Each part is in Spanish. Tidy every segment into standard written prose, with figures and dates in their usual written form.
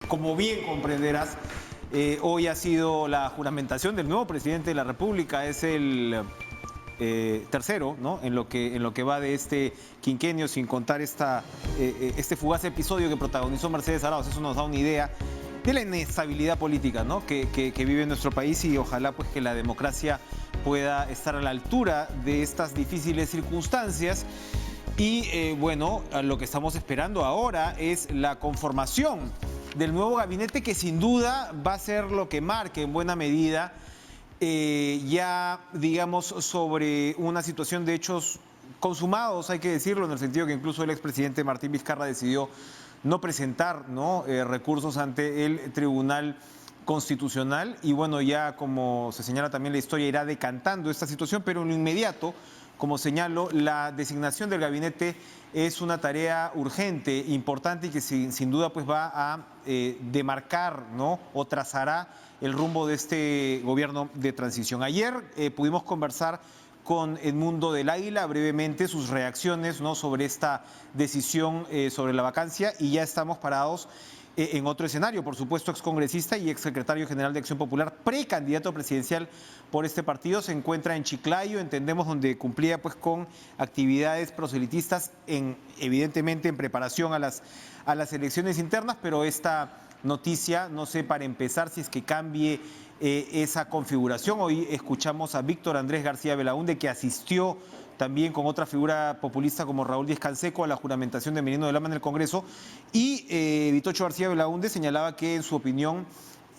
Como bien comprenderás, hoy ha sido la juramentación del nuevo presidente de la República, es el tercero, ¿no? en lo que va de este quinquenio, sin contar este fugaz episodio que protagonizó Mercedes Arauz. Eso nos da una idea de la inestabilidad política, ¿no? que vive nuestro país, y ojalá pues que la democracia pueda estar a la altura de estas difíciles circunstancias. Y bueno, lo que estamos esperando ahora es la conformación del nuevo gabinete, que sin duda va a ser lo que marque en buena medida ya, digamos, sobre una situación de hechos consumados, hay que decirlo, en el sentido que incluso el expresidente Martín Vizcarra decidió no presentar, ¿no? recursos ante el Tribunal Constitucional. Y bueno, ya como se señala también, la historia irá decantando esta situación, pero en lo inmediato, como señalo, la designación del gabinete es una tarea urgente, importante, y que sin duda pues va a demarcar, ¿no? o trazará el rumbo de este gobierno de transición. Ayer pudimos conversar con Edmundo del Águila brevemente, sus reacciones, ¿no? sobre esta decisión sobre la vacancia, y ya estamos parados en otro escenario. Por supuesto, excongresista y exsecretario general de Acción Popular, precandidato presidencial por este partido, se encuentra en Chiclayo, entendemos, donde cumplía pues con actividades proselitistas, evidentemente en preparación a las elecciones internas. Pero esta noticia, no sé, para empezar, si es que cambie esa configuración. Hoy escuchamos a Víctor Andrés García Belaúnde, que asistió también con otra figura populista como Raúl Díez Canseco a la juramentación de Merino de Lama en el Congreso. Y Vitocho García Belaúnde señalaba que, en su opinión,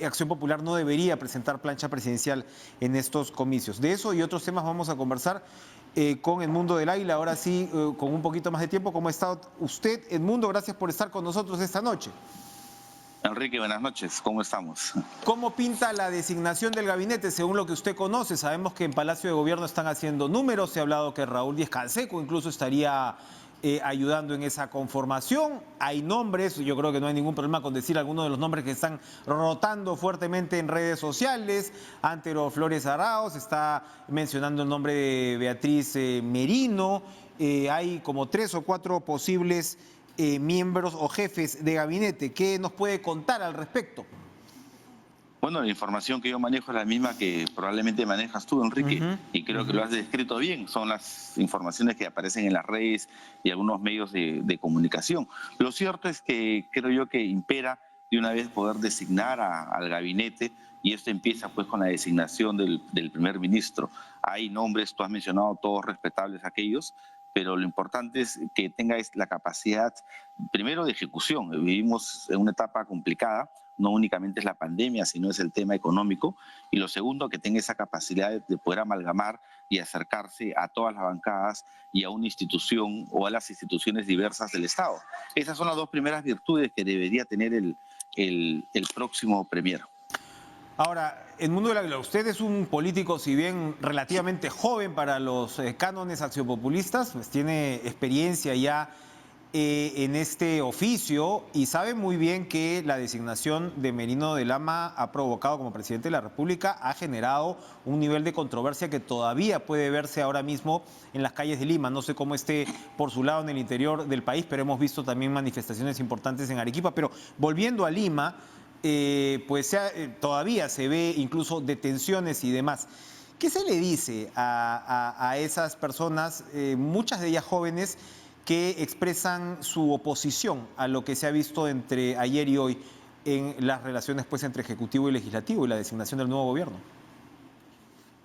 Acción Popular no debería presentar plancha presidencial en estos comicios. De eso y otros temas vamos a conversar con Edmundo del Águila. Ahora sí, con un poquito más de tiempo. ¿Cómo está usted, Edmundo? Gracias por estar con nosotros esta noche. Enrique, buenas noches, ¿cómo estamos? ¿Cómo pinta la designación del gabinete según lo que usted conoce? Sabemos que en Palacio de Gobierno están haciendo números, se ha hablado que Raúl Díez Canseco incluso estaría ayudando en esa conformación. Hay nombres, yo creo que no hay ningún problema con decir algunos de los nombres que están rotando fuertemente en redes sociales. Antero Flores Arauz, está mencionando el nombre de Beatriz Merino. Hay como 3 o 4 posibles miembros o jefes de gabinete. ¿Qué nos puede contar al respecto? Bueno, la información que yo manejo es la misma que probablemente manejas tú, Enrique, y creo que lo has descrito bien. Son las informaciones que aparecen en las redes y algunos medios de comunicación. Lo cierto es que creo yo que impera de una vez poder designar al gabinete, y esto empieza pues con la designación del primer ministro. Hay nombres, tú has mencionado todos respetables aquellos, pero lo importante es que tenga la capacidad, primero, de ejecución. Vivimos en una etapa complicada, no únicamente es la pandemia, sino es el tema económico. Y lo segundo, que tenga esa capacidad de poder amalgamar y acercarse a todas las bancadas y a una institución o a las instituciones diversas del Estado. Esas son las dos primeras virtudes que debería tener el próximo premier. Ahora, Edmundo del Águila, usted es un político, si bien relativamente joven para los cánones accionpopulistas, pues tiene experiencia ya en este oficio, y sabe muy bien que la designación de Merino de Lama ha provocado, como presidente de la República, ha generado un nivel de controversia que todavía puede verse ahora mismo en las calles de Lima. No sé cómo esté por su lado en el interior del país, pero hemos visto también manifestaciones importantes en Arequipa. Pero volviendo a Lima, pues todavía se ve incluso detenciones y demás. ¿Qué se le dice a esas personas, muchas de ellas jóvenes, que expresan su oposición a lo que se ha visto entre ayer y hoy en las relaciones pues entre Ejecutivo y Legislativo y la designación del nuevo gobierno?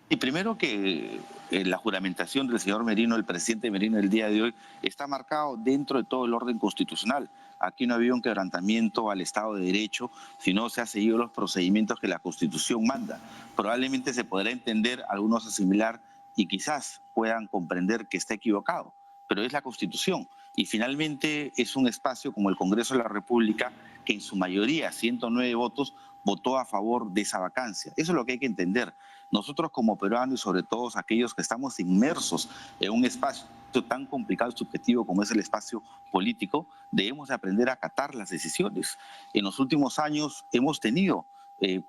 Y primero que la juramentación del señor Merino, el presidente Merino, el día de hoy, está marcado dentro de todo el orden constitucional. Aquí no ha habido un quebrantamiento al Estado de Derecho, sino se han seguido los procedimientos que la Constitución manda. Probablemente se podrá entender, algunos asimilar, y quizás puedan comprender que está equivocado, pero es la Constitución. Y finalmente es un espacio como el Congreso de la República que en su mayoría, 109 votos, votó a favor de esa vacancia. Eso es lo que hay que entender. Nosotros como peruanos, y sobre todo aquellos que estamos inmersos en un espacio tan complicado y subjetivo como es el espacio político, debemos aprender a acatar las decisiones. En los últimos años hemos tenido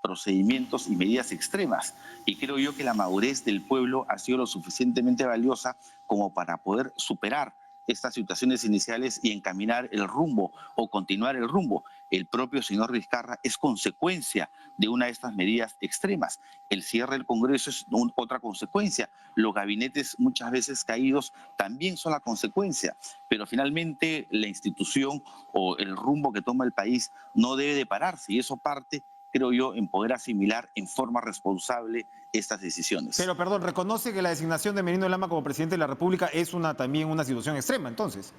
procedimientos y medidas extremas, y creo yo que la madurez del pueblo ha sido lo suficientemente valiosa como para poder superar estas situaciones iniciales y encaminar el rumbo o continuar el rumbo. El propio señor Vizcarra es consecuencia de una de estas medidas extremas. El cierre del Congreso es otra consecuencia. Los gabinetes muchas veces caídos también son la consecuencia. Pero finalmente la institución o el rumbo que toma el país no debe de pararse y eso parte, creo yo, en poder asimilar en forma responsable estas decisiones. Pero, perdón, reconoce que la designación de Merino de Lama como presidente de la República es también una situación extrema, entonces.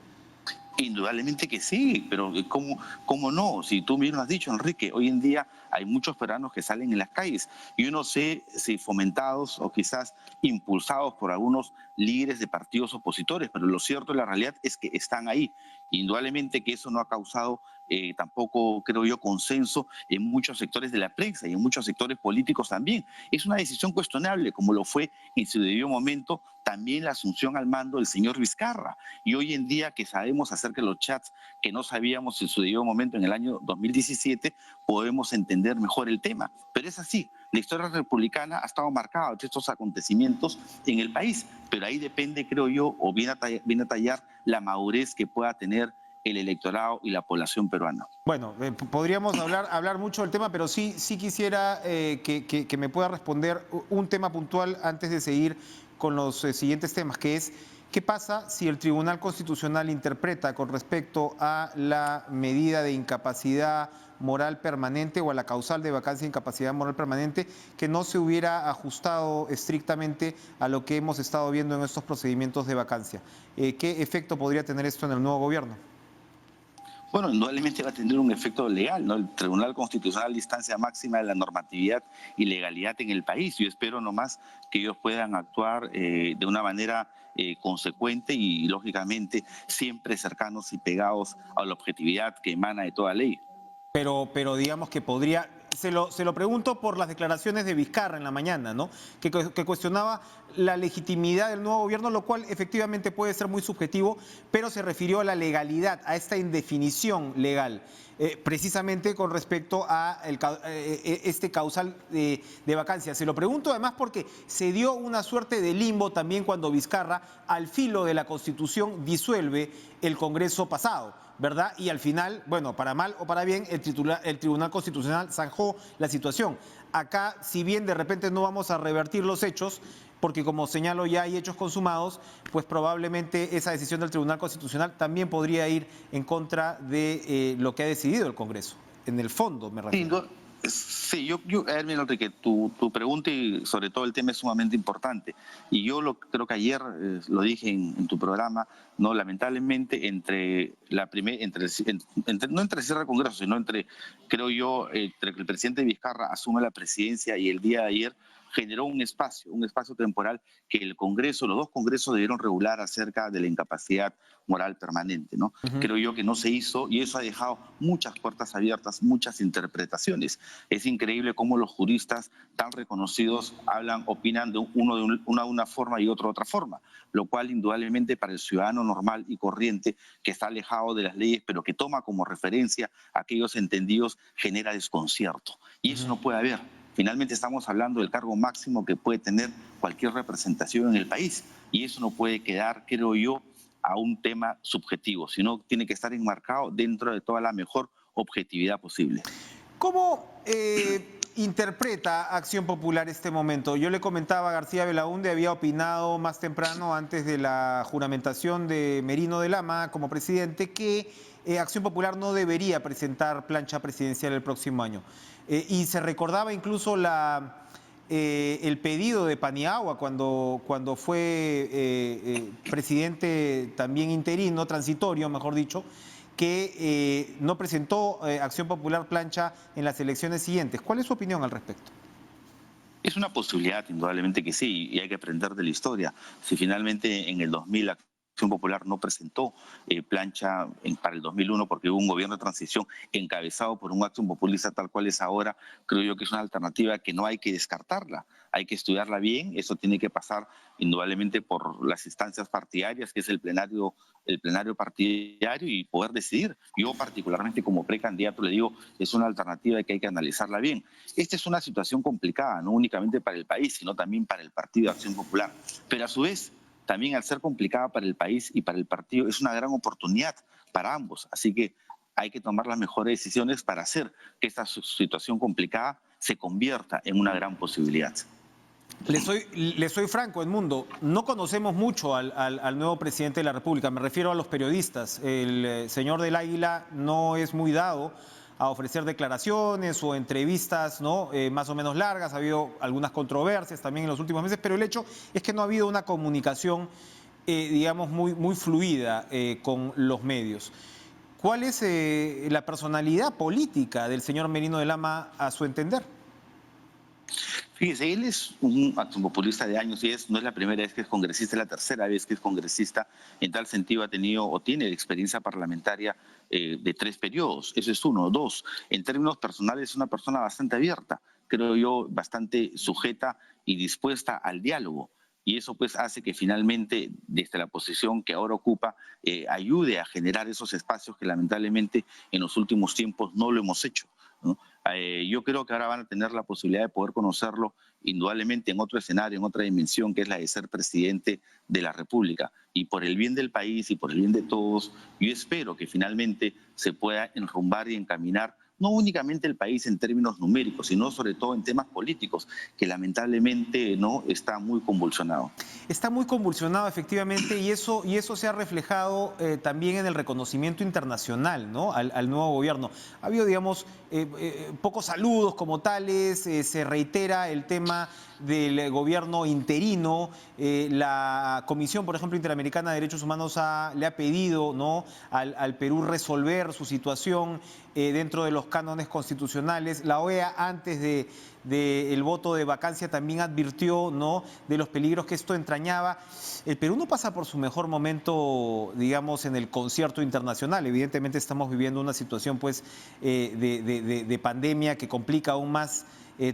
Indudablemente que sí, pero ¿cómo no? Si tú mismo has dicho, Enrique, hoy en día hay muchos peruanos que salen en las calles y yo no sé si fomentados o quizás impulsados por algunos líderes de partidos opositores, pero lo cierto de la realidad es que están ahí. Indudablemente que eso no ha causado tampoco, creo yo, consenso en muchos sectores de la prensa y en muchos sectores políticos también. Es una decisión cuestionable, como lo fue en su debido momento también la asunción al mando del señor Vizcarra. Y hoy en día que sabemos acerca de los chats que no sabíamos en su debido momento en el año 2017, podemos entender mejor el tema. Pero es así, la historia republicana ha estado marcada de estos acontecimientos en el país, pero ahí depende, creo yo, o viene a tallar la madurez que pueda tener el electorado y la población peruana. Bueno, podríamos hablar mucho del tema, pero sí quisiera que me pueda responder un tema puntual antes de seguir con los siguientes temas, que es ¿qué pasa si el Tribunal Constitucional interpreta con respecto a la medida de incapacidad moral permanente o a la causal de vacancia de incapacidad moral permanente que no se hubiera ajustado estrictamente a lo que hemos estado viendo en estos procedimientos de vacancia? ¿Qué efecto podría tener esto en el nuevo gobierno? Bueno, indudablemente va a tener un efecto legal, ¿no? El Tribunal Constitucional, instancia máxima de la normatividad y legalidad en el país. Yo espero nomás que ellos puedan actuar de una manera consecuente y, lógicamente, siempre cercanos y pegados a la objetividad que emana de toda ley. Pero digamos que podría, se lo pregunto por las declaraciones de Vizcarra en la mañana, ¿no? Que cuestionaba la legitimidad del nuevo gobierno, lo cual efectivamente puede ser muy subjetivo, pero se refirió a la legalidad, a esta indefinición legal, precisamente con respecto a este causal de vacancia. Se lo pregunto además porque se dio una suerte de limbo también cuando Vizcarra, al filo de la Constitución, disuelve el Congreso pasado, ¿verdad? Y al final, bueno, para mal o para bien, el Tribunal Constitucional zanjó la situación. Acá, si bien de repente no vamos a revertir los hechos, porque como señalo ya hay hechos consumados, pues probablemente esa decisión del Tribunal Constitucional también podría ir en contra de lo que ha decidido el Congreso. En el fondo, me refiero. Sí, a ver, mira, Enrique, tu pregunta y sobre todo el tema es sumamente importante. Y yo creo que ayer lo dije en tu programa, no, lamentablemente no entre el cierre del Congreso, sino creo yo, entre que el presidente Vizcarra asume la presidencia y el día de ayer generó un espacio temporal que el Congreso, los dos Congresos debieron regular acerca de la incapacidad moral permanente, ¿no? Creo yo que no se hizo y eso ha dejado muchas puertas abiertas, muchas interpretaciones. Es increíble cómo los juristas tan reconocidos opinan de una forma y otro de otra forma, lo cual indudablemente para el ciudadano normal y corriente que está alejado de las leyes, pero que toma como referencia a aquellos entendidos, genera desconcierto. Y eso no puede haber. Finalmente estamos hablando del cargo máximo que puede tener cualquier representación en el país y eso no puede quedar, creo yo, a un tema subjetivo, sino tiene que estar enmarcado dentro de toda la mejor objetividad posible. ¿Cómo interpreta Acción Popular este momento? Yo le comentaba a García Belaúnde, había opinado más temprano, antes de la juramentación de Merino de Lama como presidente, que Acción Popular no debería presentar plancha presidencial el próximo año. Y se recordaba incluso el pedido de Paniagua cuando fue presidente también interino, transitorio, mejor dicho, que no presentó Acción Popular plancha en las elecciones siguientes. ¿Cuál es su opinión al respecto? Es una posibilidad, indudablemente que sí, y hay que aprender de la historia. Si finalmente en el 2000 Acción Popular no presentó plancha para el 2001 porque hubo un gobierno de transición encabezado por un Acción Populista tal cual es ahora, creo yo que es una alternativa que no hay que descartarla, hay que estudiarla bien, eso tiene que pasar indudablemente por las instancias partidarias, que es el plenario partidario y poder decidir. Yo particularmente como precandidato le digo, es una alternativa que hay que analizarla bien. Esta es una situación complicada, no únicamente para el país, sino también para el Partido de Acción Popular, pero a su vez también al ser complicada para el país y para el partido, es una gran oportunidad para ambos. Así que hay que tomar las mejores decisiones para hacer que esta situación complicada se convierta en una gran posibilidad. Le soy franco, Edmundo, no conocemos mucho al nuevo presidente de la República, me refiero a los periodistas. El señor del Águila no es muy dado a ofrecer declaraciones o entrevistas, ¿no? Más o menos largas, ha habido algunas controversias también en los últimos meses, pero el hecho es que no ha habido una comunicación, digamos, muy fluida con los medios. ¿Cuál es la personalidad política del señor Merino de Lama a su entender? Fíjese, él es un populista de años y no es la primera vez que es congresista, es la tercera vez que es congresista. En tal sentido ha tenido o tiene experiencia parlamentaria de 3 periodos. Eso es uno. 2, en términos personales es una persona bastante abierta, creo yo, bastante sujeta y dispuesta al diálogo. Y eso pues hace que finalmente, desde la posición que ahora ocupa, ayude a generar esos espacios que lamentablemente en los últimos tiempos no lo hemos hecho, ¿no? Yo creo que ahora van a tener la posibilidad de poder conocerlo indudablemente en otro escenario, en otra dimensión, que es la de ser presidente de la República. Y por el bien del país y por el bien de todos, yo espero que finalmente se pueda enrumbar y encaminar no únicamente el país en términos numéricos, sino sobre todo en temas políticos, que lamentablemente no está muy convulsionado. Está muy convulsionado, efectivamente, y eso se ha reflejado también en el reconocimiento internacional, ¿no? Al nuevo gobierno. Ha habido, digamos, pocos saludos como tales, se reitera el tema del gobierno interino, la Comisión, por ejemplo, Interamericana de Derechos Humanos le ha pedido, ¿no?, al Perú resolver su situación dentro de los cánones constitucionales. La OEA, antes del voto de vacancia, también advirtió, ¿no?, de los peligros que esto entrañaba. El Perú no pasa por su mejor momento, digamos, en el concierto internacional. Evidentemente estamos viviendo una situación pues de pandemia que complica aún más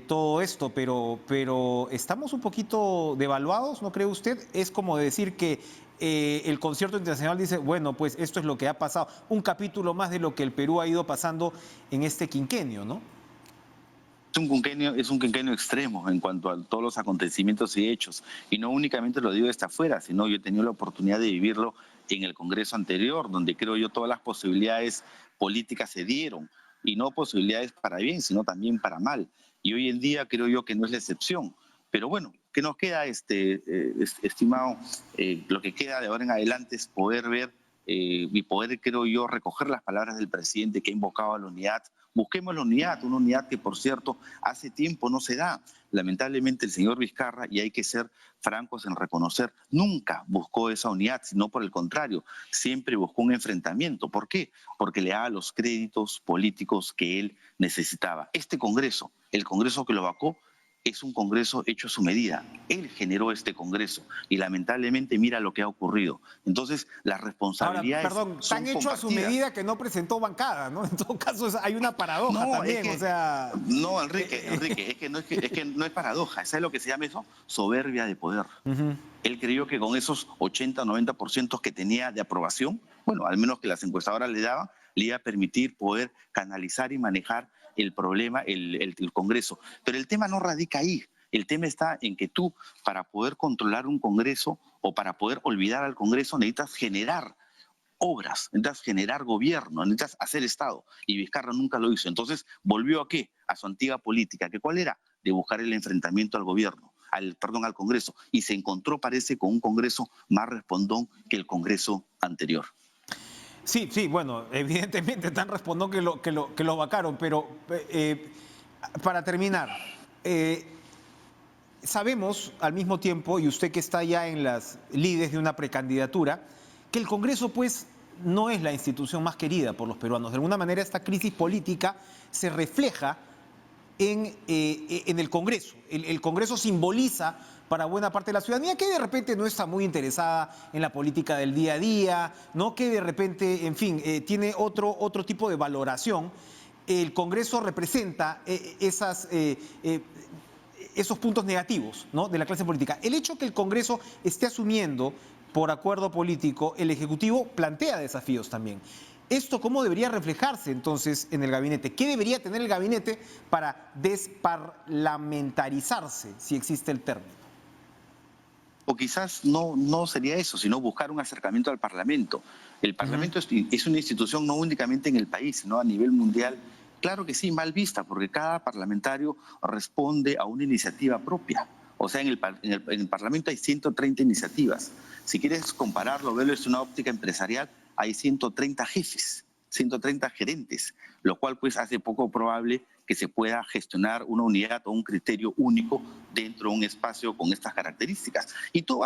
todo esto, pero estamos un poquito devaluados, ¿no cree usted? Es como decir que el concierto internacional dice, bueno, pues esto es lo que ha pasado, un capítulo más de lo que el Perú ha ido pasando en este quinquenio, ¿no? Es un quinquenio extremo en cuanto a todos los acontecimientos y hechos. Y no únicamente lo digo desde afuera, sino yo he tenido la oportunidad de vivirlo en el Congreso anterior, donde creo yo todas las posibilidades políticas se dieron. Y no posibilidades para bien, sino también para mal. Y hoy en día creo yo que no es la excepción. Pero bueno, ¿qué nos queda, estimado? Lo que queda de ahora en adelante es poder ver y poder, creo yo, recoger las palabras del presidente que ha invocado a la unidad. Busquemos la unidad, una unidad que, por cierto, hace tiempo no se da. Lamentablemente el señor Vizcarra, y hay que ser francos en reconocer, nunca buscó esa unidad, sino por el contrario, siempre buscó un enfrentamiento. ¿Por qué? Porque le daba los créditos políticos que él necesitaba. Este Congreso, el Congreso que lo vacó, es un Congreso hecho a su medida. Él generó este Congreso y lamentablemente mira lo que ha ocurrido. Entonces, las responsabilidades Ahora, perdón, son tan hecho a su compartidas. medida que no presentó bancada, ¿no? En todo caso, hay una paradoja No, también, o sea... No, Enrique, es que no es paradoja. ¿Sabes lo que se llama eso? Soberbia de poder. Él creyó que con esos 80-90% que tenía de aprobación, bueno, al menos que las encuestadoras le daban, le iba a permitir poder canalizar y manejar el problema, el Congreso. Pero el tema no radica ahí. El tema está en que tú, para poder controlar un Congreso o para poder olvidar al Congreso, necesitas generar obras, necesitas generar gobierno, necesitas hacer Estado. Y Vizcarra nunca lo hizo. Entonces, ¿volvió a qué? A su antigua política. ¿Que cuál era? De buscar el enfrentamiento al gobierno, al Congreso. Y se encontró, parece, con un Congreso más respondón que el Congreso anterior. Sí, sí, bueno, evidentemente tan respondón que lo vacaron, pero para terminar, sabemos al mismo tiempo, y usted que está ya en las lides de una precandidatura, que el Congreso pues no es la institución más querida por los peruanos. De alguna manera esta crisis política se refleja en el Congreso. El Congreso simboliza para buena parte de la ciudadanía que de repente no está muy interesada en la política del día a día, ¿no?, que de repente, en fin, tiene otro tipo de valoración. El Congreso representa esos puntos negativos, ¿no?, de la clase política. El hecho que el Congreso esté asumiendo por acuerdo político, el Ejecutivo plantea desafíos también. ¿Esto cómo debería reflejarse entonces en el gabinete? ¿Qué debería tener el gabinete para desparlamentarizarse, si existe el término? O quizás no sería eso, sino buscar un acercamiento al Parlamento. El Parlamento es una institución no únicamente en el país, sino a nivel mundial. Claro que sí, mal vista, porque cada parlamentario responde a una iniciativa propia. O sea, en el Parlamento hay 130 iniciativas. Si quieres compararlo, verlo desde una óptica empresarial, hay 130 jefes, 130 gerentes, lo cual pues hace poco probable que se pueda gestionar una unidad o un criterio único dentro de un espacio con estas características. Y todo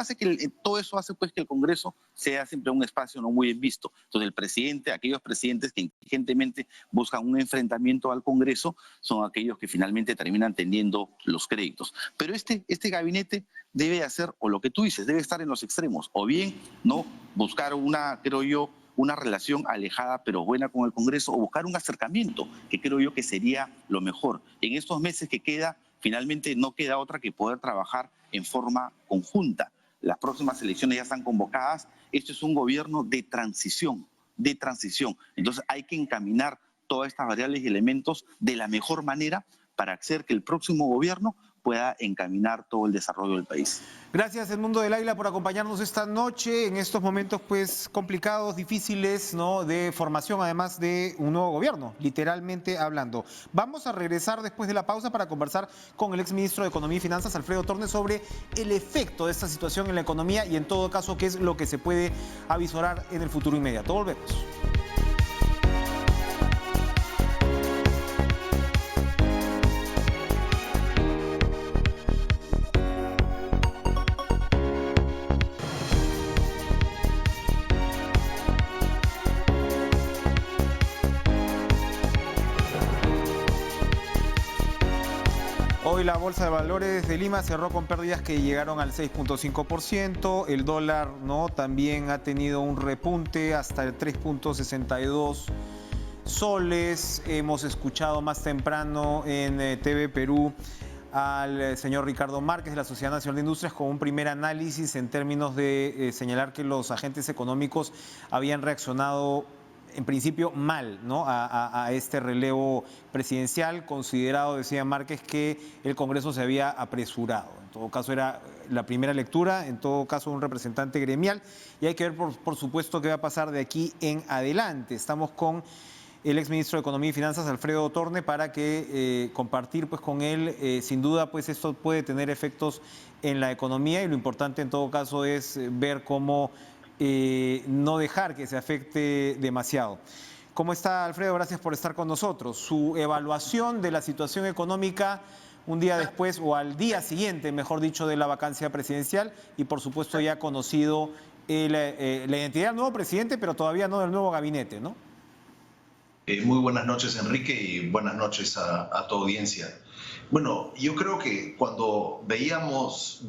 eso hace pues que el Congreso sea siempre un espacio no muy bien visto. Entonces el presidente, aquellos presidentes que inteligentemente buscan un enfrentamiento al Congreso, son aquellos que finalmente terminan teniendo los créditos. Pero este gabinete debe hacer, o lo que tú dices, debe estar en los extremos, o bien no buscar creo yo, una relación alejada pero buena con el Congreso, o buscar un acercamiento, que creo yo que sería lo mejor. En estos meses que queda, finalmente no queda otra que poder trabajar en forma conjunta. Las próximas elecciones ya están convocadas. Esto es un gobierno de transición, de transición. Entonces hay que encaminar todas estas variables y elementos de la mejor manera para hacer que el próximo gobierno pueda encaminar todo el desarrollo del país. Gracias, Edmundo del Águila, por acompañarnos esta noche en estos momentos pues complicados, difíciles, ¿no?, de formación, además de un nuevo gobierno, literalmente hablando. Vamos a regresar después de la pausa para conversar con el exministro de Economía y Finanzas, Alfredo Tornes, sobre el efecto de esta situación en la economía y en todo caso qué es lo que se puede avisorar en el futuro inmediato. Volvemos. Hoy la Bolsa de Valores de Lima cerró con pérdidas que llegaron al 6.5%. El dólar, ¿no?, también ha tenido un repunte hasta el 3.62 soles. Hemos escuchado más temprano en TV Perú al señor Ricardo Márquez de la Sociedad Nacional de Industrias con un primer análisis en términos de señalar que los agentes económicos habían reaccionado en principio mal, ¿no?, a este relevo presidencial, considerado, decía Márquez, que el Congreso se había apresurado. En todo caso era la primera lectura, en todo caso un representante gremial, y hay que ver por supuesto qué va a pasar de aquí en adelante. Estamos con el exministro de Economía y Finanzas, Alfredo Tornes, para que compartir pues con él, sin duda pues esto puede tener efectos en la economía y lo importante en todo caso es ver cómo no dejar que se afecte demasiado. ¿Cómo está, Alfredo? Gracias por estar con nosotros. Su evaluación de la situación económica un día después, o al día siguiente, mejor dicho, de la vacancia presidencial, y por supuesto ya conocido la identidad del nuevo presidente, pero todavía no del nuevo gabinete, ¿no? Muy buenas noches, Enrique, y buenas noches a tu audiencia. Bueno, yo creo que cuando veíamos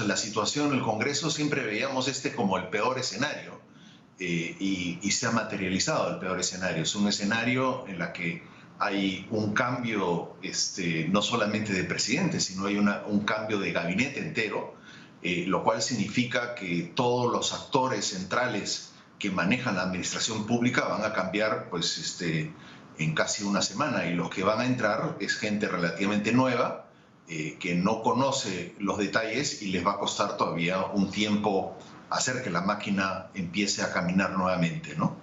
la situación en el Congreso, siempre veíamos como el peor escenario, y se ha materializado el peor escenario. Es un escenario en el que hay un cambio no solamente de presidente, sino hay un cambio de gabinete entero, lo cual significa que todos los actores centrales que manejan la administración pública van a cambiar pues, en casi una semana, y los que van a entrar es gente relativamente nueva, que no conoce los detalles y les va a costar todavía un tiempo hacer que la máquina empiece a caminar nuevamente, ¿no?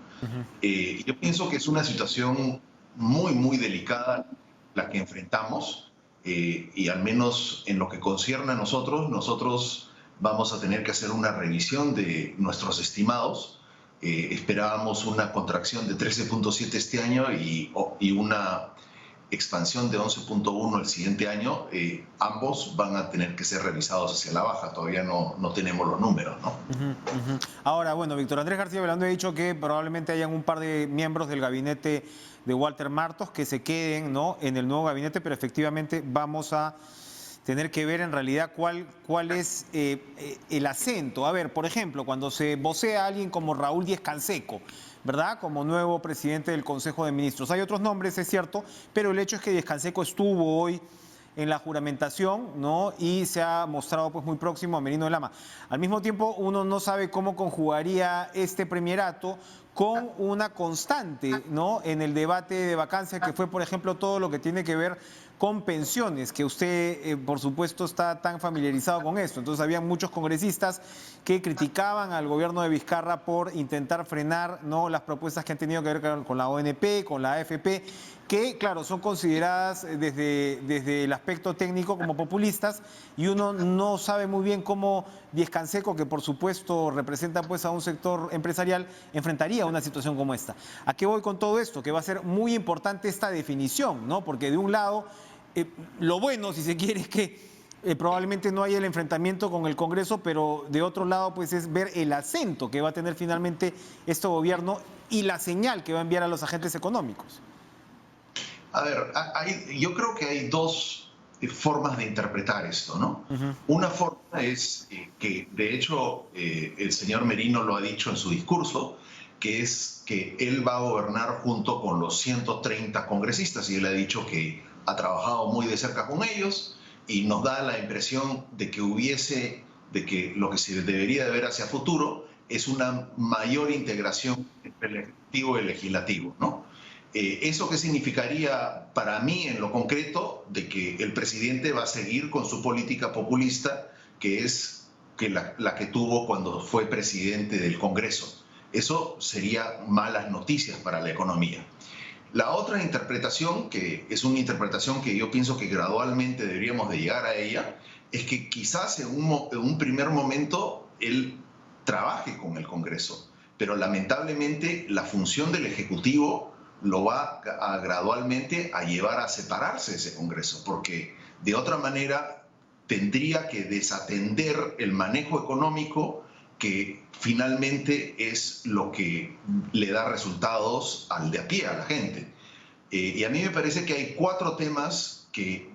Yo pienso que es una situación muy, muy delicada la que enfrentamos, y al menos en lo que concierne a nosotros vamos a tener que hacer una revisión de nuestros estimados. Esperábamos una contracción de 13.7 este año y una expansión de 11.1 el siguiente año. Ambos van a tener que ser revisados hacia la baja. Todavía no tenemos los números, ¿no? Ahora, bueno, Víctor Andrés García Belando ha dicho que probablemente hayan un par de miembros del gabinete de Walter Martos que se queden, ¿no?, en el nuevo gabinete, pero efectivamente vamos a tener que ver en realidad cuál es el acento. A ver, por ejemplo, cuando se vocea a alguien como Raúl Díez Canseco, ¿verdad?, como nuevo presidente del Consejo de Ministros. Hay otros nombres, es cierto, pero el hecho es que Díez Canseco estuvo hoy en la juramentación, ¿no?, y se ha mostrado pues muy próximo a Merino de Lama. Al mismo tiempo, uno no sabe cómo conjugaría este premierato con una constante, ¿no?, en el debate de vacancia, que fue, por ejemplo, todo lo que tiene que ver con pensiones, que usted, por supuesto, está tan familiarizado con esto. Entonces, había muchos congresistas que criticaban al gobierno de Vizcarra por intentar frenar, ¿no?, las propuestas que han tenido que ver con la ONP, con la AFP, que, claro, son consideradas desde el aspecto técnico como populistas, y uno no sabe muy bien cómo Viescanseco, que por supuesto representa pues a un sector empresarial, enfrentaría una situación como esta. ¿A qué voy con todo esto? Que va a ser muy importante esta definición, ¿no? Porque de un lado, lo bueno, si se quiere, es que probablemente no haya el enfrentamiento con el Congreso, pero de otro lado, pues es ver el acento que va a tener finalmente este gobierno y la señal que va a enviar a los agentes económicos. A ver, yo creo que hay dos formas de interpretar esto, ¿no? Una forma es que, de hecho, el señor Merino lo ha dicho en su discurso, que es que él va a gobernar junto con los 130 congresistas, y él ha dicho que ha trabajado muy de cerca con ellos, y nos da la impresión de que lo que se debería de ver hacia futuro es una mayor integración entre el Ejecutivo y el Legislativo, ¿no? ¿Eso qué significaría para mí en lo concreto? De que el presidente va a seguir con su política populista, que es la que tuvo cuando fue presidente del Congreso. Eso sería malas noticias para la economía. La otra interpretación, que es una interpretación que yo pienso que gradualmente deberíamos de llegar a ella, es que quizás en un primer momento él trabaje con el Congreso, pero lamentablemente la función del Ejecutivo lo va gradualmente a llevar a separarse de ese Congreso, porque de otra manera tendría que desatender el manejo económico, que finalmente es lo que le da resultados al de a pie, a la gente. Y a mí me parece que hay 4 temas que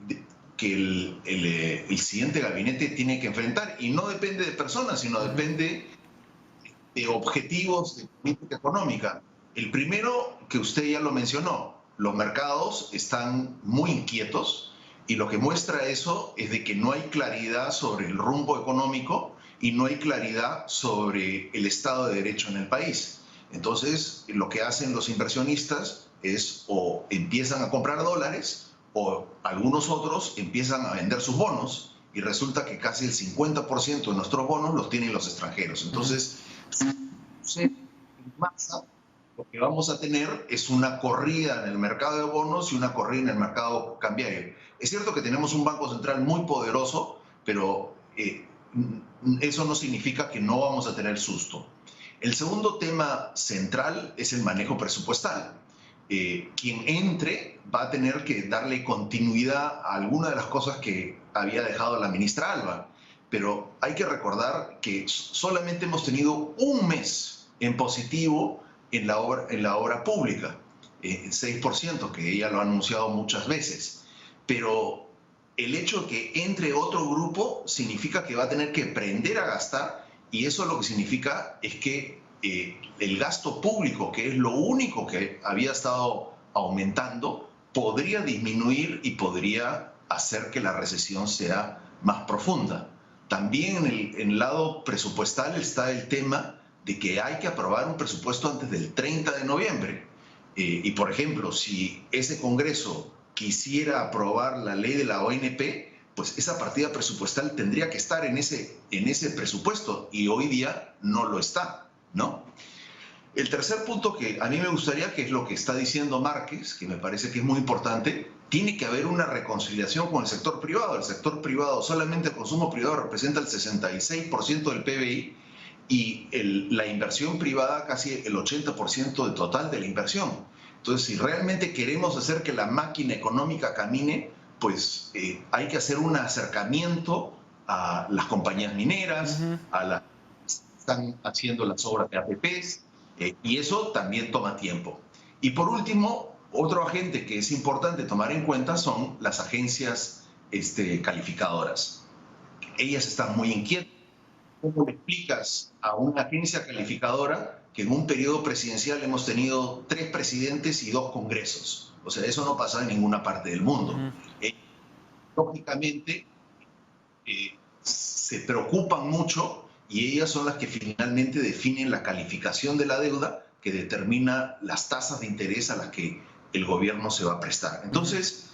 el siguiente gabinete tiene que enfrentar, y no depende de personas, sino depende de objetivos de política económica. El primero, que usted ya lo mencionó, los mercados están muy inquietos, y lo que muestra eso es de que no hay claridad sobre el rumbo económico y no hay claridad sobre el Estado de Derecho en el país. Entonces, lo que hacen los inversionistas es o empiezan a comprar dólares, o algunos otros empiezan a vender sus bonos, y resulta que casi el 50% de nuestros bonos los tienen los extranjeros. Entonces, en masa, lo que vamos a tener es una corrida en el mercado de bonos y una corrida en el mercado cambiario. Es cierto que tenemos un Banco Central muy poderoso, pero eso no significa que no vamos a tener susto. El segundo tema central es el manejo presupuestal. Quien entre va a tener que darle continuidad a alguna de las cosas que había dejado la ministra Alba, pero hay que recordar que solamente hemos tenido un mes en positivo en la obra pública, 6%, que ella lo ha anunciado muchas veces. Pero el hecho de que entre otro grupo significa que va a tener que aprender a gastar, y eso lo que significa es que el gasto público, que es lo único que había estado aumentando, podría disminuir y podría hacer que la recesión sea más profunda. También en el lado presupuestal está el tema de que hay que aprobar un presupuesto antes del 30 de noviembre. Y, por ejemplo, si ese Congreso quisiera aprobar la ley de la ONP, pues esa partida presupuestal tendría que estar en ese presupuesto, y hoy día no lo está, ¿no? El tercer punto que a mí me gustaría, que es lo que está diciendo Márquez, que me parece que es muy importante, tiene que haber una reconciliación con el sector privado. El sector privado, solamente el consumo privado representa el 66% del PBI, y la inversión privada casi el 80% del total de la inversión. Entonces, si realmente queremos hacer que la máquina económica camine, pues hay que hacer un acercamiento a las compañías mineras, a las que están haciendo las obras de APPs, y eso también toma tiempo. Y por último, otro agente que es importante tomar en cuenta son las agencias calificadoras. Ellas están muy inquietas. ¿Cómo le explicas a una agencia calificadora que en un periodo presidencial hemos tenido 3 presidentes y 2 congresos? O sea, eso no pasa en ninguna parte del mundo. Lógicamente, se preocupan mucho, y ellas son las que finalmente definen la calificación de la deuda, que determina las tasas de interés a las que el gobierno se va a prestar. Entonces,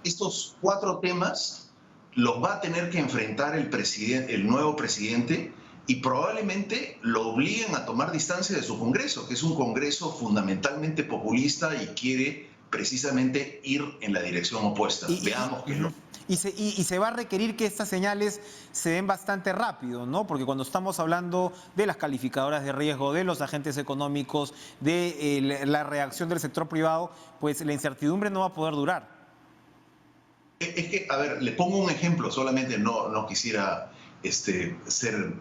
estos 4 temas los va a tener que enfrentar el nuevo presidente, y probablemente lo obliguen a tomar distancia de su Congreso, que es un Congreso fundamentalmente populista y quiere precisamente ir en la dirección opuesta. Veamos que no. Y se va a requerir que estas señales se den bastante rápido, ¿no? Porque cuando estamos hablando de las calificadoras de riesgo, de los agentes económicos, de la reacción del sector privado, pues la incertidumbre no va a poder durar. Es que, a ver, le pongo un ejemplo, solamente no quisiera ser,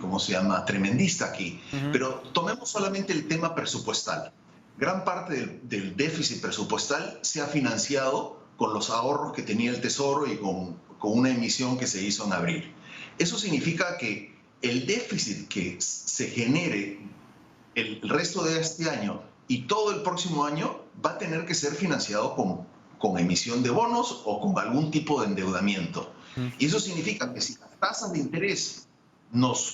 ¿cómo se llama?, tremendista aquí, pero tomemos solamente el tema presupuestal. Gran parte del déficit presupuestal se ha financiado con los ahorros que tenía el Tesoro y con una emisión que se hizo en abril. Eso significa que el déficit que se genere el resto de este año y todo el próximo año va a tener que ser financiado con emisión de bonos o con algún tipo de endeudamiento. Y eso significa que si las tasas de interés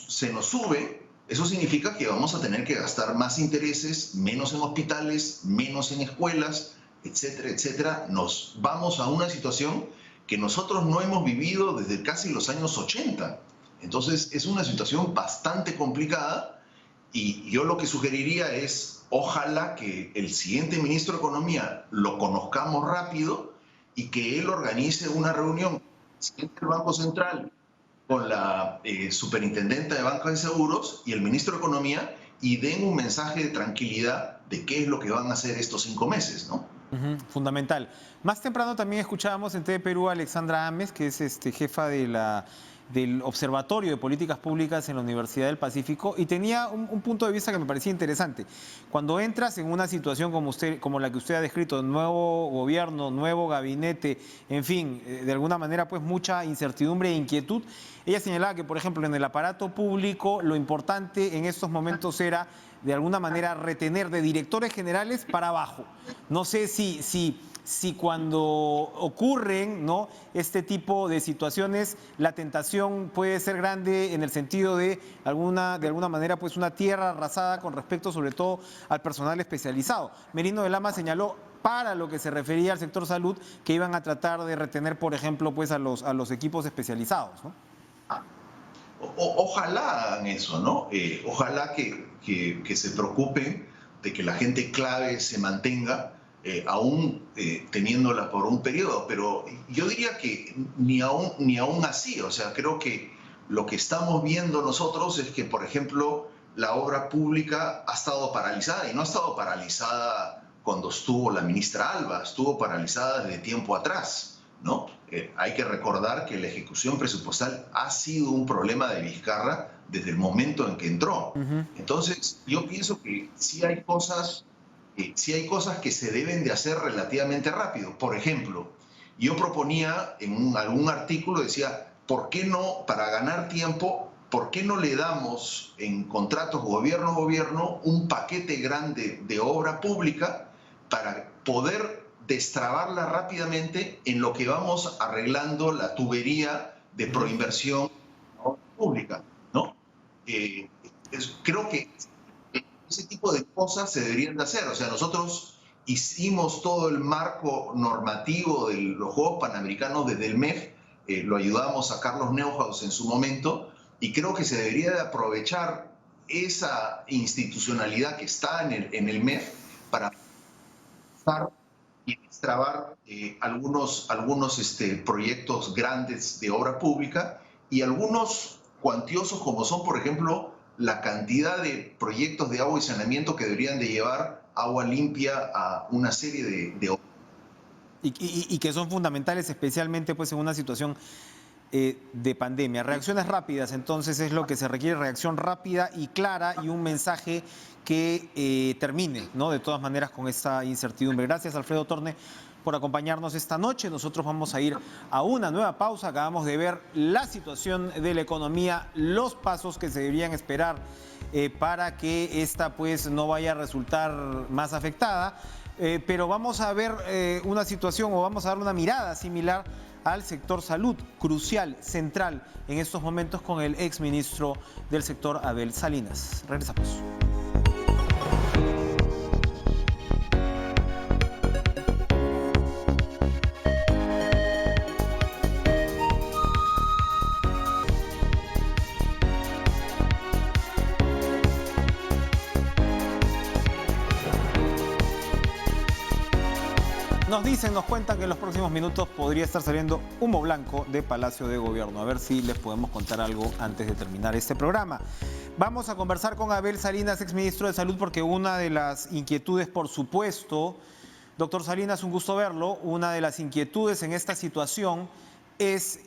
se nos sube, eso significa que vamos a tener que gastar más intereses, menos en hospitales, menos en escuelas, etcétera, etcétera. Nos vamos a una situación que nosotros no hemos vivido desde casi los años 80. Entonces es una situación bastante complicada, y yo lo que sugeriría es, ojalá que el siguiente ministro de Economía lo conozcamos rápido y que él organice una reunión del Banco Central con la superintendenta de Banca de Seguros y el ministro de Economía, y den un mensaje de tranquilidad de qué es lo que van a hacer estos 5 meses, ¿no? Fundamental. Más temprano también escuchábamos en TV Perú a Alexandra Ames, que es jefa del Observatorio de Políticas Públicas en la Universidad del Pacífico, y tenía un punto de vista que me parecía interesante. Cuando entras en una situación como la que usted ha descrito, nuevo gobierno, nuevo gabinete, en fin, de alguna manera pues mucha incertidumbre e inquietud, ella señalaba que, por ejemplo, en el aparato público lo importante en estos momentos era de alguna manera retener de directores generales para abajo. No sé si cuando ocurren, ¿no?, este tipo de situaciones, la tentación puede ser grande en el sentido de alguna manera pues una tierra arrasada con respecto sobre todo al personal especializado. Merino de Lama señaló, para lo que se refería al sector salud, que iban a tratar de retener, por ejemplo, pues a los equipos especializados, ¿no? Ojalá hagan eso, ¿no? Ojalá que se preocupen de que la gente clave se mantenga, aún teniéndola por un periodo, pero yo diría que ni aún así. O sea, creo que lo que estamos viendo nosotros es que, por ejemplo, la obra pública ha estado paralizada, y no ha estado paralizada cuando estuvo la ministra Alba, estuvo paralizada desde tiempo atrás, ¿no? Hay que recordar que la ejecución presupuestal ha sido un problema de Vizcarra desde el momento en que entró. Entonces, yo pienso que sí hay cosas que se deben de hacer relativamente rápido. Por ejemplo, yo proponía en algún artículo, decía, ¿por qué no, para ganar tiempo, por qué no le damos en contratos gobierno-gobierno un paquete grande de obra pública para poder destrabarla rápidamente en lo que vamos arreglando la tubería de proinversión pública, ¿no? Creo que ese tipo de cosas se deberían de hacer. O sea, nosotros hicimos todo el marco normativo de los Juegos Panamericanos desde el MEF, lo ayudamos a Carlos Neuhaus en su momento, y creo que se debería de aprovechar esa institucionalidad que está en el MEF para estar y destrabar algunos proyectos grandes de obra pública, y algunos cuantiosos como son, por ejemplo, la cantidad de proyectos de agua y saneamiento que deberían de llevar agua limpia a una serie de obras. Y que son fundamentales, especialmente pues en una situación de pandemia. Reacciones rápidas, entonces, es lo que se requiere, reacción rápida y clara, y un mensaje que termine, ¿no?, de todas maneras con esta incertidumbre. Gracias, Alfredo Torne, por acompañarnos esta noche. Nosotros vamos a ir a una nueva pausa. Acabamos de ver la situación de la economía, los pasos que se deberían esperar para que esta pues no vaya a resultar más afectada, pero vamos a ver una situación, o vamos a dar una mirada similar al sector salud, crucial, central en estos momentos, con el exministro del sector, Abel Salinas. Regresamos. dicen, nos cuentan que en los próximos minutos podría estar saliendo humo blanco de Palacio de Gobierno. A ver si les podemos contar algo antes de terminar este programa. Vamos a conversar con Abel Salinas, exministro de Salud, porque una de las inquietudes, por supuesto, doctor Salinas, un gusto verlo, una de las inquietudes en esta situación es,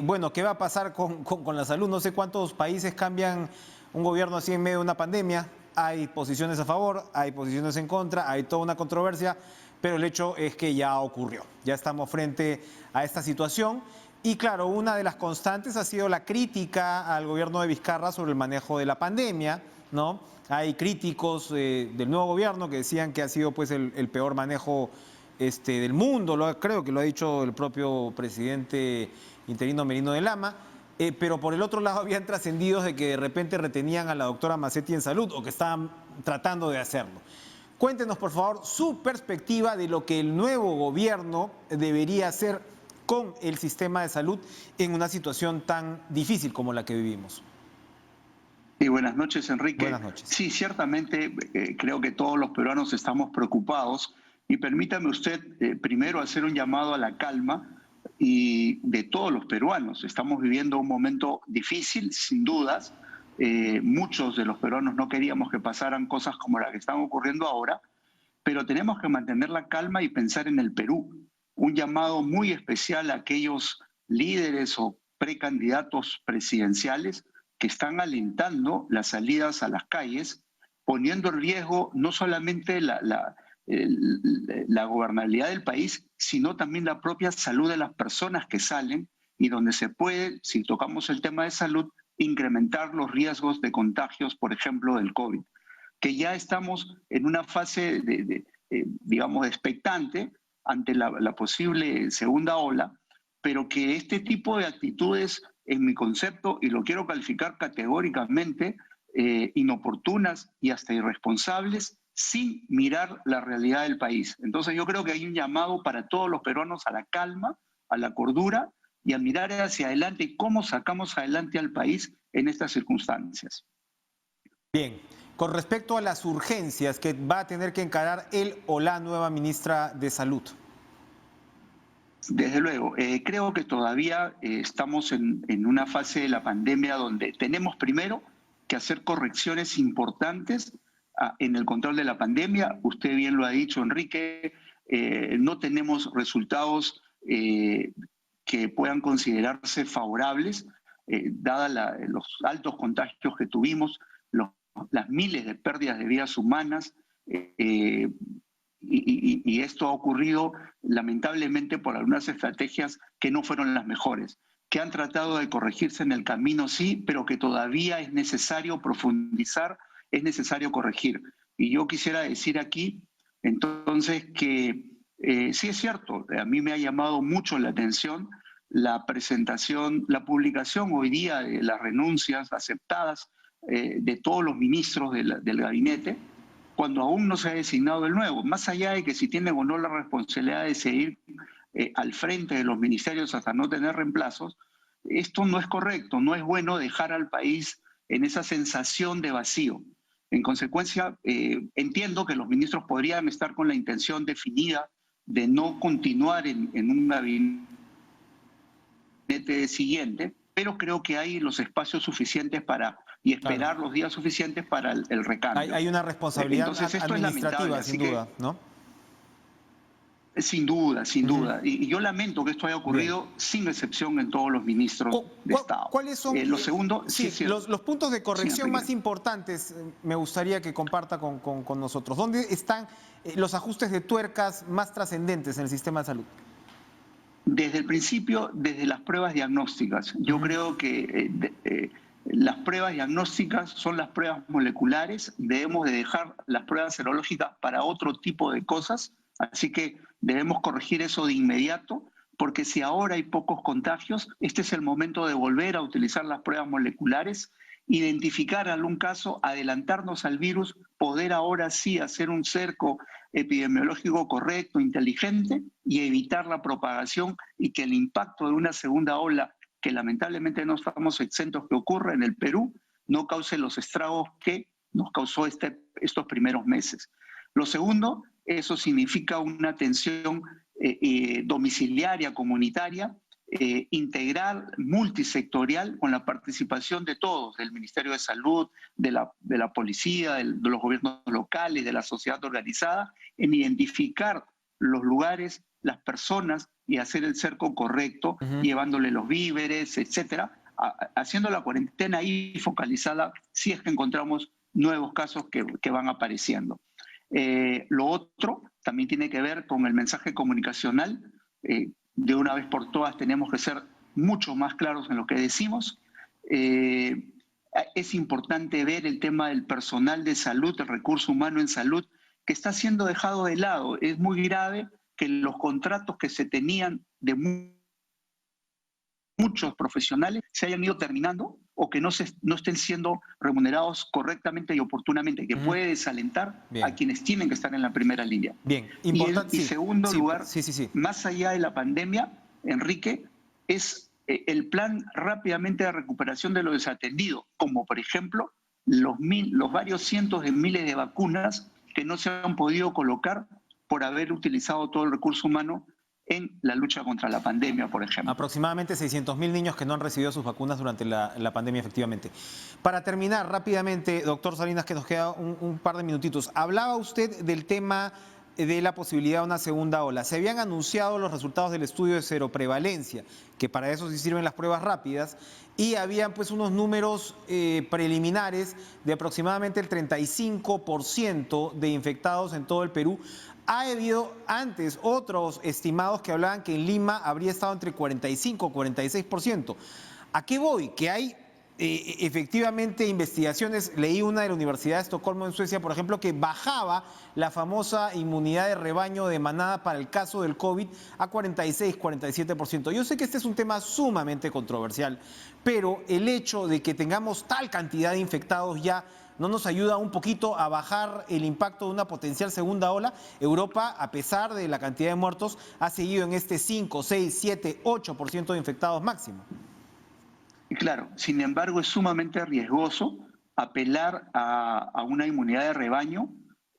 bueno, ¿qué va a pasar con la salud? No sé cuántos países cambian un gobierno así en medio de una pandemia. Hay posiciones a favor, hay posiciones en contra, hay toda una controversia, pero el hecho es que ya ocurrió. Ya estamos frente a esta situación y claro, una de las constantes ha sido la crítica al gobierno de Vizcarra sobre el manejo de la pandemia, ¿no? Hay críticos del nuevo gobierno que decían que ha sido pues el peor manejo del mundo, creo que lo ha dicho el propio presidente interino Merino de Lama. Pero por el otro lado habían trascendidos de que de repente retenían a la doctora Mazzetti en salud o que estaban tratando de hacerlo. Cuéntenos, por favor, su perspectiva de lo que el nuevo gobierno debería hacer con el sistema de salud en una situación tan difícil como la que vivimos. Y buenas noches, Enrique. Buenas noches. Sí, ciertamente creo que todos los peruanos estamos preocupados y permítame usted primero hacer un llamado a la calma y de todos los peruanos. Estamos viviendo un momento difícil, sin dudas. Muchos de los peruanos no queríamos que pasaran cosas como las que están ocurriendo ahora, pero tenemos que mantener la calma y pensar en el Perú. Un llamado muy especial a aquellos líderes o precandidatos presidenciales que están alentando las salidas a las calles, poniendo en riesgo no solamente la gobernabilidad del país, sino también la propia salud de las personas que salen y donde se puede, si tocamos el tema de salud, incrementar los riesgos de contagios, por ejemplo, del COVID, que ya estamos en una fase digamos, expectante ante la posible segunda ola, pero que este tipo de actitudes, en mi concepto, y lo quiero calificar categóricamente, inoportunas y hasta irresponsables, sin mirar la realidad del país. Entonces yo creo que hay un llamado para todos los peruanos a la calma, a la cordura y a mirar hacia adelante y cómo sacamos adelante al país en estas circunstancias. Bien, con respecto a las urgencias que va a tener que encarar él o la nueva ministra de Salud. Desde luego, creo que todavía estamos en una fase de la pandemia donde tenemos primero que hacer correcciones importantes en el control de la pandemia. Usted bien lo ha dicho, Enrique, no tenemos resultados que puedan considerarse favorables, dada los altos contagios que tuvimos, las miles de pérdidas de vidas humanas, y esto ha ocurrido lamentablemente por algunas estrategias que no fueron las mejores, que han tratado de corregirse en el camino, sí, pero que todavía es necesario profundizar, es necesario corregir. Y yo quisiera decir aquí, entonces, que sí es cierto, a mí me ha llamado mucho la atención la presentación, la publicación hoy día de las renuncias aceptadas de todos los ministros del gabinete, cuando aún no se ha designado el nuevo, más allá de que si tienen o no la responsabilidad de seguir al frente de los ministerios hasta no tener reemplazos, esto no es correcto, no es bueno dejar al país en esa sensación de vacío. En consecuencia, entiendo que los ministros podrían estar con la intención definida de no continuar en un gabinete siguiente, pero creo que hay los espacios suficientes y esperar los días suficientes para el recambio. Hay una responsabilidad administrativa, sin duda, ¿no? Sin duda, sin duda. Y yo lamento que esto haya ocurrido sin excepción en todos los ministros de Estado. ¿Cuáles son lo segundo, los puntos de corrección más importantes? Me gustaría que comparta con nosotros. ¿Dónde están los ajustes de tuercas más trascendentes en el sistema de salud? Desde el principio, desde las pruebas diagnósticas. Yo creo que las pruebas diagnósticas son las pruebas moleculares. Debemos de dejar las pruebas serológicas para otro tipo de cosas. Así que debemos corregir eso de inmediato, porque si ahora hay pocos contagios, este es el momento de volver a utilizar las pruebas moleculares, identificar algún caso, adelantarnos al virus, poder ahora sí hacer un cerco epidemiológico correcto, inteligente, y evitar la propagación y que el impacto de una segunda ola, que lamentablemente no estamos exentos que ocurra en el Perú, no cause los estragos que nos causó estos primeros meses. Lo segundo, eso significa una atención domiciliaria, comunitaria, integral, multisectorial, con la participación de todos, del Ministerio de Salud, de la policía, de los gobiernos locales, de la sociedad organizada, en identificar los lugares, las personas y hacer el cerco correcto, llevándole los víveres, etcétera, haciendo la cuarentena ahí focalizada si es que encontramos nuevos casos que van apareciendo. Lo otro también tiene que ver con el mensaje comunicacional. De una vez por todas tenemos que ser mucho más claros en lo que decimos. Es importante ver el tema del personal de salud, el recurso humano en salud, que está siendo dejado de lado. Es muy grave que los contratos que se tenían de muchos profesionales se hayan ido terminando o que no estén siendo remunerados correctamente y oportunamente, que puede desalentar a quienes tienen que estar en la primera línea. Bien, importante. Y segundo lugar, más allá de la pandemia, Enrique, es el plan rápidamente de recuperación de lo desatendido, como por ejemplo los varios cientos de miles de vacunas que no se han podido colocar por haber utilizado todo el recurso humano en la lucha contra la pandemia, por ejemplo. Aproximadamente 600.000 niños que no han recibido sus vacunas durante la pandemia, efectivamente. Para terminar rápidamente, doctor Salinas, que nos queda un par de minutitos. Hablaba usted del tema de la posibilidad de una segunda ola. Se habían anunciado los resultados del estudio de seroprevalencia, que para eso sí sirven las pruebas rápidas, y habían pues unos números preliminares de aproximadamente el 35% de infectados en todo el Perú. Ha habido antes otros estimados que hablaban que en Lima habría estado entre 45 y 46%. ¿A qué voy? Que hay efectivamente investigaciones. Leí una de la Universidad de Estocolmo en Suecia, por ejemplo, que bajaba la famosa inmunidad de rebaño de manada para el caso del COVID a 46, 47%. Yo sé que este es un tema sumamente controversial, pero el hecho de que tengamos tal cantidad de infectados ya ¿no nos ayuda un poquito a bajar el impacto de una potencial segunda ola? Europa, a pesar de la cantidad de muertos, ha seguido en este 5, 6, 7, 8% de infectados máximo. Claro, sin embargo, es sumamente riesgoso apelar a una inmunidad de rebaño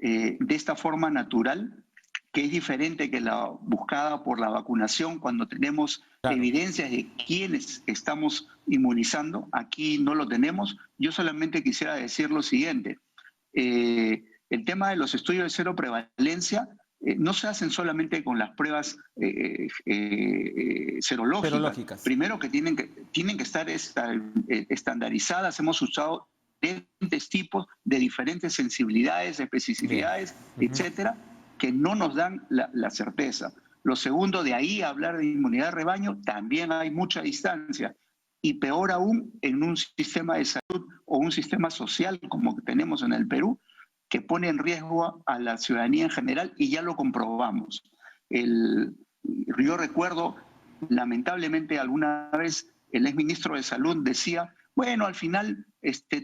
de esta forma natural, que es diferente que la buscada por la vacunación cuando tenemos evidencias de quiénes estamos inmunizando. Aquí no lo tenemos. Yo solamente quisiera decir lo siguiente. El tema de los estudios de cero prevalencia no se hacen solamente con las pruebas serológicas. Primero que tienen que estar estandarizadas. Hemos usado diferentes tipos de diferentes sensibilidades, especificidades, etcétera, que no nos dan la certeza. Lo segundo, de ahí a hablar de inmunidad de rebaño, también hay mucha distancia. Y peor aún, en un sistema de salud o un sistema social como que tenemos en el Perú, que pone en riesgo a la ciudadanía en general, y ya lo comprobamos. Yo recuerdo, lamentablemente, alguna vez el exministro de Salud decía, bueno, al final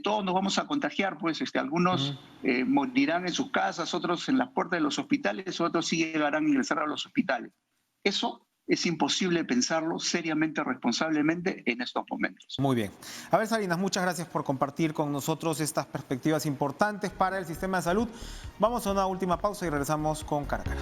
todos nos vamos a contagiar, pues algunos morirán en sus casas, otros en las puertas de los hospitales, otros sí llegarán a ingresar a los hospitales. Eso es imposible pensarlo seriamente, responsablemente en estos momentos. Muy bien. A ver, Salinas, muchas gracias por compartir con nosotros estas perspectivas importantes para el sistema de salud. Vamos a una última pausa y regresamos con Cara a Cara.